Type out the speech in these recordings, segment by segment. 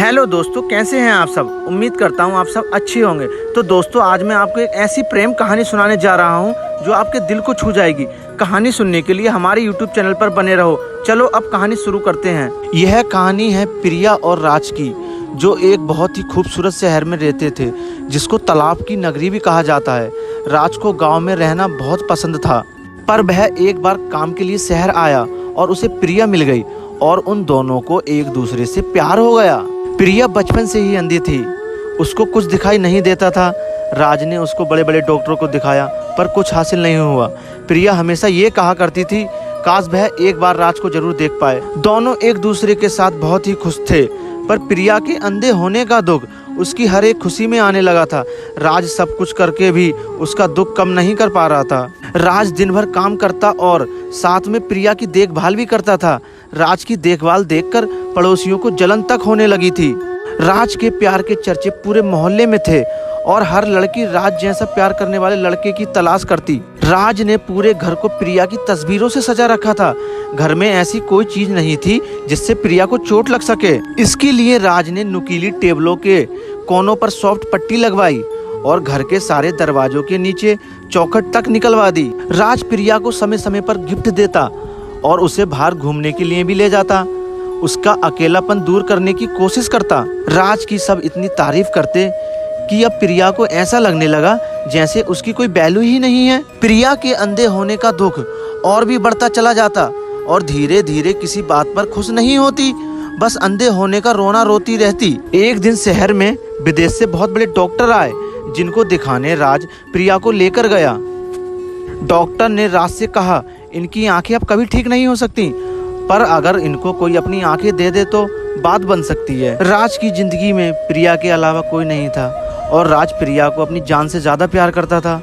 Hello दोस्तों, कैसे हैं आप सब। उम्मीद करता हूं आप सब अच्छे होंगे। तो दोस्तों, आज मैं आपको एक ऐसी प्रेम कहानी सुनाने जा रहा हूं जो आपके दिल को छू जाएगी। कहानी सुनने के लिए हमारे YouTube चैनल पर बने रहो। चलो अब कहानी शुरू करते हैं। यह कहानी है प्रिया और राज की, जो एक बहुत ही खूबसूरत शहर में रहते थे, जिसको तालाब की नगरी भी कहा जाता है। राज को गाँव में रहना बहुत पसंद था, पर वह एक बार काम के लिए शहर आया और उसे प्रिया मिल गई और उन दोनों को एक दूसरे से प्यार हो गया। प्रिया बचपन से ही अंधी थी, उसको कुछ दिखाई नहीं देता था। राज ने उसको बड़े बड़े डॉक्टरों को दिखाया, पर कुछ हासिल नहीं हुआ। प्रिया हमेशा ये कहा करती थी, काश वह एक बार राज को जरूर देख पाए। दोनों एक दूसरे के साथ बहुत ही खुश थे, पर प्रिया के अंधे होने का दुख उसकी हर एक खुशी में आने लगा था। राज सब कुछ करके भी उसका दुख कम नहीं कर पा रहा था। राज दिन भर काम करता और साथ में प्रिया की देखभाल भी करता था। राज की देखभाल देखकर पड़ोसियों को जलन तक होने लगी थी। राज के प्यार के चर्चे पूरे मोहल्ले में थे और हर लड़की राज जैसा प्यार करने वाले लड़के की तलाश करती। राज ने पूरे घर को प्रिया की तस्वीरों से सजा रखा था। घर में ऐसी कोई चीज नहीं थी जिससे प्रिया को चोट लग सके। इसके लिए राज ने नुकीली टेबलों के कोनों पर सॉफ्ट पट्टी लगवाई और घर के सारे दरवाजों के नीचे चौखट तक निकलवा दी। राज प्रिया को समय समय पर गिफ्ट देता और उसे बाहर घूमने के लिए भी ले जाता, उसका अकेलापन दूर करने की कोशिश करता। राज की सब इतनी तारीफ करते कि अब प्रिया को ऐसा लगने लगा जैसे उसकी कोई वैल्यू ही नहीं है। प्रिया के अंधे होने का दुख और भी बढ़ता चला जाता और धीरे धीरे किसी बात पर खुश नहीं होती, बस अंधे होने का रोना रोती रहती। एक दिन शहर में विदेश से बहुत बड़े डॉक्टर आए, जिनको दिखाने राज प्रिया को लेकर गया। डॉक्टर ने राज से कहा, इनकी आंखें अब कभी ठीक नहीं हो सकती, पर अगर इनको कोई अपनी आंखें दे दे तो बात बन सकती है। राज की जिंदगी में प्रिया के अलावा कोई नहीं था और राज प्रिया को अपनी जान से ज्यादा प्यार करता था।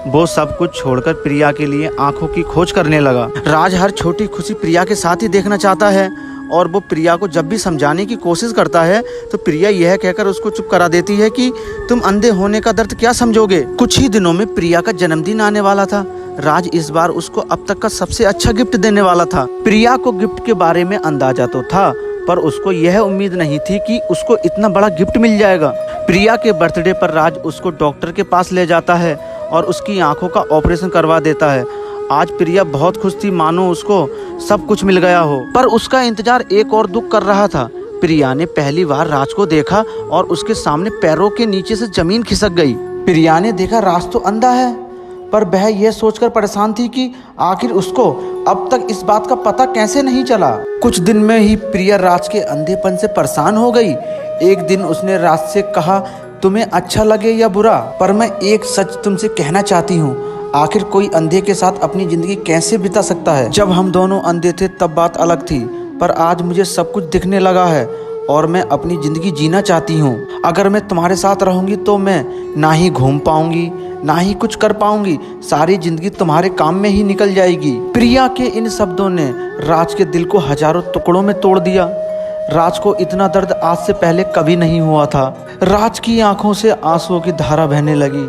वो सब कुछ छोड़कर प्रिया के लिए आंखों की खोज करने लगा। राज हर छोटी खुशी प्रिया के साथ ही देखना चाहता है और वो प्रिया को जब भी समझाने की कोशिश करता है तो प्रिया यह कहकर उसको चुप करा देती है कि तुम अंधे होने का दर्द क्या समझोगे। कुछ ही दिनों में प्रिया का जन्मदिन आने वाला था। राज इस बार उसको अब तक का सबसे अच्छा गिफ्ट देने वाला था। प्रिया को गिफ्ट के बारे में अंदाजा तो था, पर उसको यह उम्मीद नहीं थी कि उसको इतना बड़ा गिफ्ट मिल जाएगा। प्रिया के बर्थडे पर राज उसको डॉक्टर के पास ले जाता है और उसकी आंखों का ऑपरेशन करवा देता है। आज प्रिया बहुत खुश थी, मानो उसको सब कुछ मिल गया हो, पर उसका इंतजार एक और दुख कर रहा था। प्रिया ने पहली बार राज को देखा और उसके सामने पैरों के नीचे से जमीन खिसक गई। प्रिया ने देखा राज तो अंधा है, पर वह यह सोचकर परेशान थी कि आखिर उसको अब तक इस बात का पता कैसे नहीं चला। कुछ दिन में ही प्रिया राज के अंधेपन से परेशान हो गई। एक दिन उसने राज से कहा, तुम्हें अच्छा लगे या बुरा, पर मैं एक सच तुमसे कहना चाहती हूँ। आखिर कोई अंधे के साथ अपनी जिंदगी कैसे बिता सकता है। जब हम दोनों अंधे थे तब बात अलग थी, पर आज मुझे सब कुछ दिखने लगा है और मैं अपनी जिंदगी जीना चाहती हूँ। अगर मैं तुम्हारे साथ रहूंगी तो मैं ना ही घूम पाऊंगी, ना ही कुछ कर पाऊंगी। सारी जिंदगी तुम्हारे काम में ही निकल जाएगी। प्रिया के इन शब्दों ने राज के दिल को हजारों टुकड़ों में तोड़ दिया। राज को इतना दर्द आज से पहले कभी नहीं हुआ था। राज की आंखों से आंसुओं की धारा बहने लगी।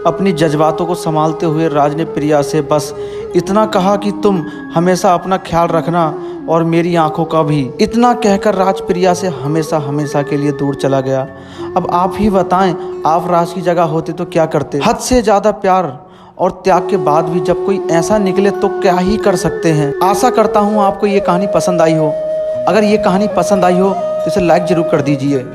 अपनी जज्बातों को संभालते हुए राज ने प्रिया से बस इतना कहा कि तुम हमेशा अपना ख्याल रखना और मेरी आंखों का भी। इतना कहकर राज प्रिया से हमेशा हमेशा के लिए दूर चला गया। अब आप ही बताएं, आप राज की जगह होते तो क्या करते। हद से ज़्यादा प्यार और त्याग के बाद भी जब कोई ऐसा निकले तो क्या ही कर सकते हैं। आशा करता हूँ आपको ये कहानी पसंद आई हो। अगर ये कहानी पसंद आई हो तो इसे लाइक ज़रूर कर दीजिए।